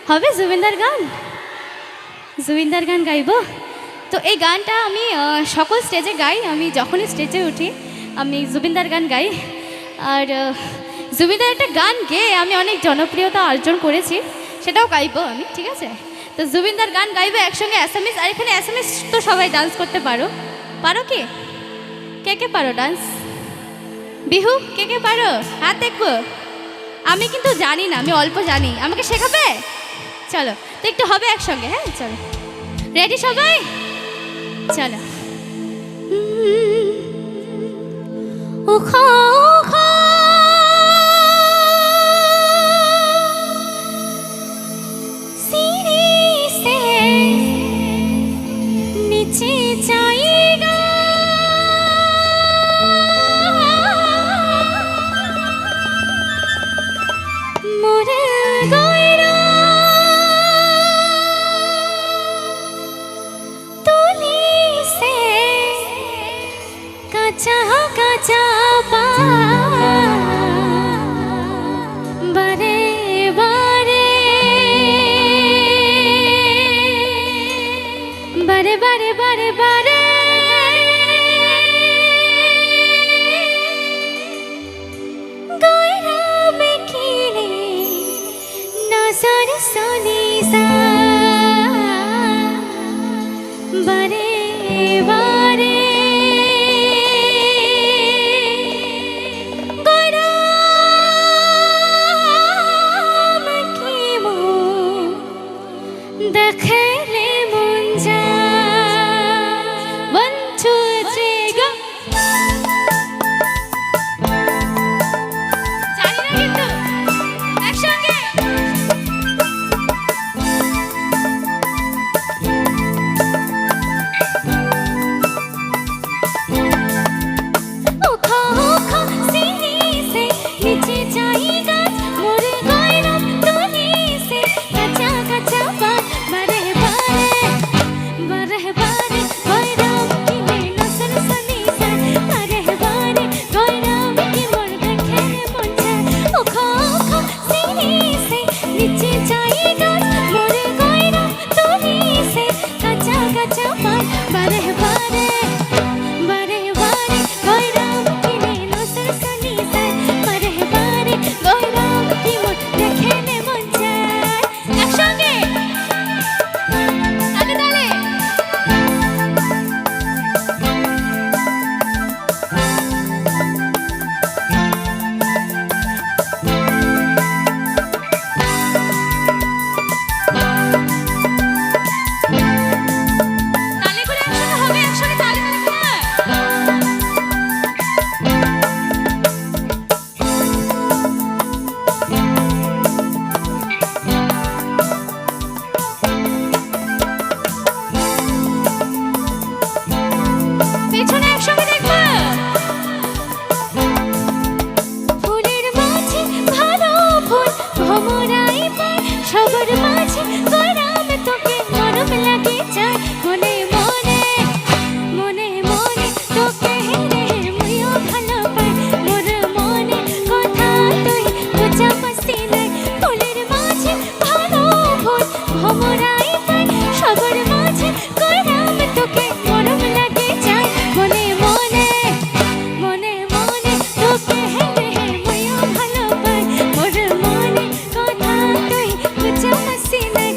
হবে জুবিনদার গান, জুবিনদার গান গাইব। তো এই গানটা আমি সকল স্টেজে গাই, আমি যখনই স্টেজে উঠি আমি জুবিনদার গান গাই। আর জুবিনদার একটা গান গেয়ে আমি অনেক জনপ্রিয়তা অর্জন করেছি, সেটাও গাইবো আমি, ঠিক আছে? তো জুবিনদার গান গাইবো একসঙ্গে অ্যাসামিস। আর এখানে অ্যাসামিস তো সবাই ডান্স করতে পারো, পারো কি? কে কে পারো ডান্স? বিহু কে কে পারো? হাত দেখবো। আমি কিন্তু জানি না, আমি অল্প জানি, আমাকে শেখাবে? চলো তো একটু হবে একসঙ্গে, হ্যাঁ চলো, রেডি সবাই? চলো। ওখা ওখা सीढ़ी से नीचे जाएगा, मोर गयरा तुली से काचा काचा पा बारे बारे बारे बारे बारे बारे गयरा में कीने नजर सुनी सा बारे बारे गयरा में की मो देखले मुंजा। 1 2 3 go। জানি না কিন্তু একসঙ্গে ओखा ओखा सीढ़ी से नीचे जाएगा, मोर गयरा तुली से काचा काचा बात बारे बारे बारे बारे गयरा की मेरा सरसनी सा बारे बारे गयरा की मोर देखे मन जाए। ओखा ओखा सीढ़ी से नीचे जाएगा, मोर गयरा तुली से काचा काचा बात बारे बारे बारे बारे गयरा की मेरा सरसनी सा बारे बारे गयरा की मोर देखे मन जाए। একসঙ্গে তালে তালে তালে করে একসঙ্গে হবে, একসঙ্গে তালে তালে করে। পেছনে একসঙ্গে দেখবা। ফুলের মাঝে ভালো ফুল ভমরাই পায়, সবার মাঝে গরম তোকে নরম লাগে যায়। মনে মনে মনে মনে তোকে হেরে মুইও ভালো পাই, মোর মনে কথা তুই বোঝা পাসি নাই। ফুলের মাঝে ভালো ফুল ভমরাই পায়, সবার মাঝে গরম তোকে নরম লাগে যায়। মনে মনে মনে মনে তোকে হেরে মুইও ভালো পাই, মোর মনে কথা তুই বোঝা পাসি নাই।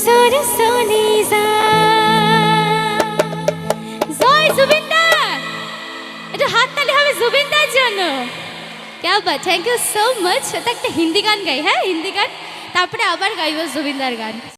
সুর সোনি সা। জয় জুবিনদার, একটু হাততালি হবে জুবিনদার জন্য। क्या बात, थैंक यू सो मच। একটা হিন্দি গান গাই, হ্যাঁ হিন্দি গান, তারপরে আবার গাইব জুবিনদার গান।